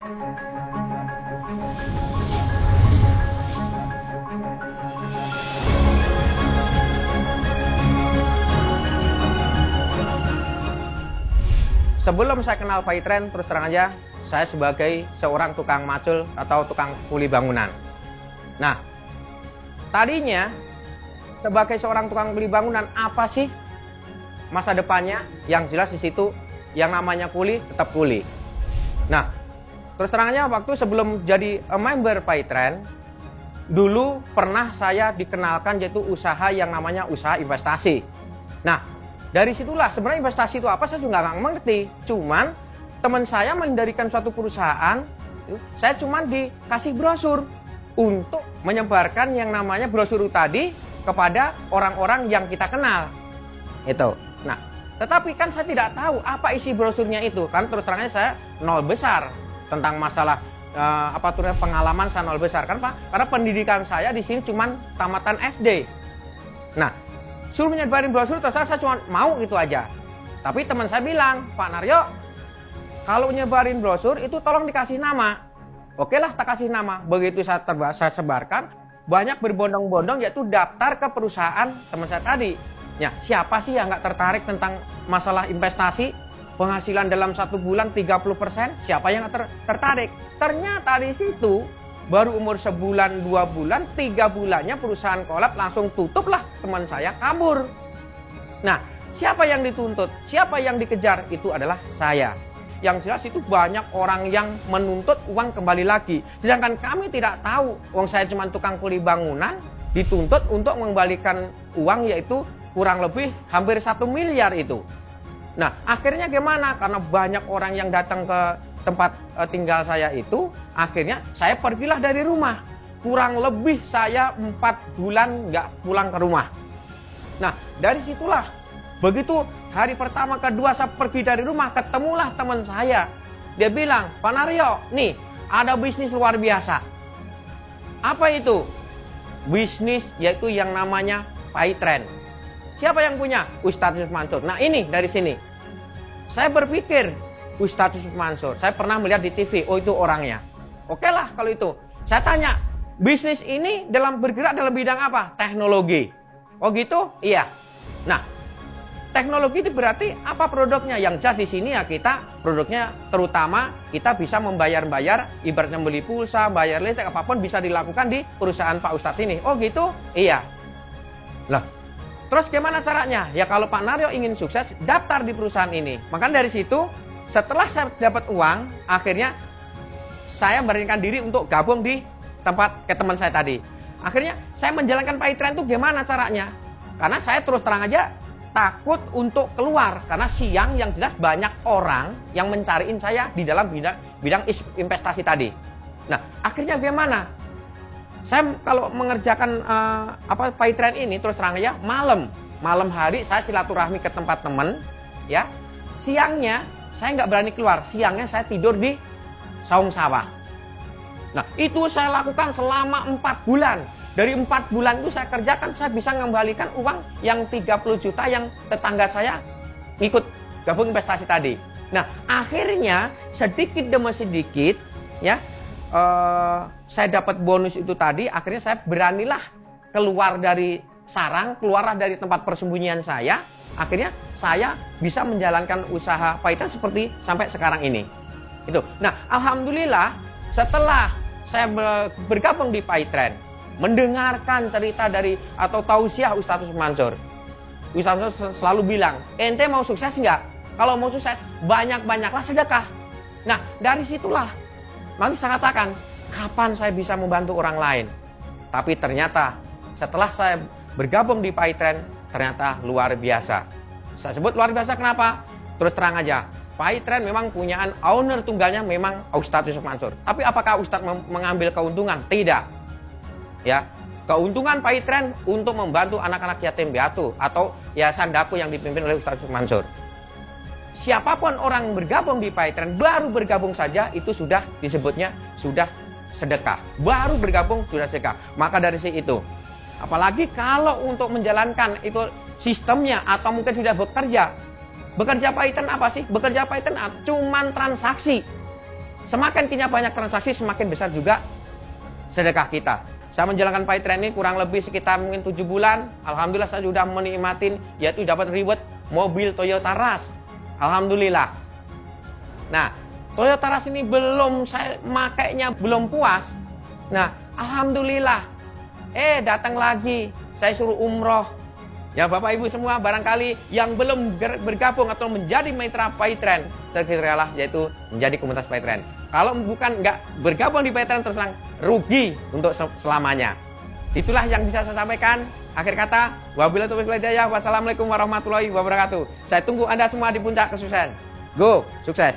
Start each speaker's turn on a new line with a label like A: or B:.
A: Sebelum saya kenal Paytrend, terus terang aja, saya sebagai seorang tukang macul atau tukang kuli bangunan. Nah, tadinya sebagai seorang tukang kuli bangunan, apa sih masa depannya? Yang jelas di situ yang namanya kuli tetap kuli. Nah, terus terang aja, waktu sebelum jadi member Paytrend, dulu pernah saya dikenalkan yaitu usaha yang namanya usaha investasi. Nah, dari situlah sebenarnya investasi itu apa saya juga nggak mengerti. Cuman teman saya mendirikan suatu perusahaan, saya cuman dikasih brosur untuk menyebarkan yang namanya brosur tadi kepada orang-orang yang kita kenal. Itu. Nah, tetapi kan saya tidak tahu apa isi brosurnya itu. Kan terus terangnya saya nol besar tentang masalah pengalaman saya nol besar kan Pak. Karena pendidikan saya di sini cuman tamatan SD. Nah, suruh menyebarin brosur, terus saya cuma mau itu aja. Tapi teman saya bilang, Pak Naryo, kalau nyebarin brosur itu tolong dikasih nama. Oke lah, tak kasih nama. Begitu saya sebarkan, banyak berbondong-bondong yaitu daftar ke perusahaan teman saya tadi. Ya, siapa sih yang nggak tertarik tentang masalah investasi? Penghasilan dalam 1 bulan 30%, siapa yang nggak tertarik? Ternyata di situ baru umur sebulan, 2 bulan, 3 bulannya perusahaan kolab langsung tutup lah, teman saya kabur. Nah, siapa yang dituntut? Siapa yang dikejar? Itu adalah saya. Yang jelas itu banyak orang yang menuntut uang kembali lagi. Sedangkan kami tidak tahu, uang saya cuma tukang kuli bangunan, dituntut untuk mengembalikan uang yaitu kurang lebih hampir 1 miliar itu. Nah, akhirnya gimana? Karena banyak orang yang datang ke tempat tinggal saya itu, akhirnya saya pergilah dari rumah. Kurang lebih saya 4 bulan nggak pulang ke rumah. Nah, dari situlah, begitu hari pertama, kedua saya pergi dari rumah, ketemulah teman saya. Dia bilang, Pak Naryo, nih ada bisnis luar biasa. Apa itu? Bisnis yaitu yang namanya Paytrend. Siapa yang punya? Ustadz Yusuf Mansur. Nah ini dari sini. Saya berpikir, Ustadz Yusuf Mansur, saya pernah melihat di TV, oh itu orangnya. Oke lah kalau itu. Saya tanya, bisnis ini bergerak dalam bidang apa? Teknologi. Oh gitu? Iya. Nah, teknologi itu berarti apa produknya? Yang jelas di sini ya kita produknya terutama kita bisa membayar-bayar, ibaratnya beli pulsa, bayar listrik, apapun bisa dilakukan di perusahaan Pak Ustadz ini. Oh gitu? Iya. Lah, terus gimana caranya? Ya kalau Pak Naryo ingin sukses, daftar di perusahaan ini. Maka dari situ, setelah saya dapat uang, akhirnya saya memberanikan diri untuk gabung di tempat ke teman saya tadi. Akhirnya saya menjalankan Paytrend itu gimana caranya? Karena saya terus terang aja takut untuk keluar. Karena siang yang jelas banyak orang yang mencariin saya di dalam bidang investasi tadi. Nah, akhirnya gimana? Saya kalau mengerjakan Paytrend ini terus terang aja malam hari saya silaturahmi ke tempat teman, ya. Siangnya saya nggak berani keluar, siangnya saya tidur di saung sawah. Nah, itu saya lakukan selama 4 bulan. Dari 4 bulan itu saya kerjakan, saya bisa mengembalikan uang yang 30 juta yang tetangga saya ikut gabung investasi tadi. Nah, akhirnya sedikit demi sedikit, ya, saya dapat bonus itu tadi. Akhirnya saya beranilah keluar dari sarang, keluarlah dari tempat persembunyian saya. Akhirnya saya bisa menjalankan usaha Paytrend seperti sampai sekarang ini. Itu. Nah, alhamdulillah setelah saya bergabung di Paytrend, mendengarkan cerita dari atau tausiah Ustadz Yusuf Mansur. Ustadz Mansur selalu bilang, ente mau sukses nggak? Kalau mau sukses, banyak-banyaklah sedekah. Nah, dari situlah nanti saya katakan, kapan saya bisa membantu orang lain? Tapi ternyata setelah saya bergabung di Paytrend, ternyata luar biasa. Saya sebut luar biasa kenapa? Terus terang aja, Paytrend memang punyaan owner tunggalnya memang Ustadz Yusuf Mansur. Tapi apakah Ustadz mengambil keuntungan? Tidak. Ya, keuntungan Paytrend untuk membantu anak-anak yatim piatu atau yayasan Daku yang dipimpin oleh Ustadz Yusuf Mansur. Siapapun orang bergabung di Paytrend, baru bergabung saja itu sudah disebutnya sudah sedekah. Baru bergabung sudah sedekah. Maka dari itu, apalagi kalau untuk menjalankan itu sistemnya atau mungkin sudah bekerja. Bekerja Paytrend apa sih? Bekerja Paytrend cuman transaksi. Semakin kita banyak transaksi, semakin besar juga sedekah kita. Saya menjalankan PayTrend ini kurang lebih sekitar mungkin 7 bulan. Alhamdulillah saya sudah menikmatin, yaitu dapat reward mobil Toyota Rush. Alhamdulillah. Nah, Toyota Rush ini belum saya makainya, belum puas. Nah, alhamdulillah. Datang lagi, saya suruh umroh. Ya Bapak Ibu semua, barangkali yang belum bergabung atau menjadi mitra PayTrend, segeralah yaitu menjadi komunitas PayTrend. Kalau bukan nggak bergabung di PayTrend, terus terang rugi untuk selamanya. Itulah yang bisa saya sampaikan. Akhir kata, wabillahi taufiq wal hidayah. Wassalamualaikum warahmatullahi wabarakatuh. Saya tunggu Anda semua di puncak kesuksesan. Go, sukses!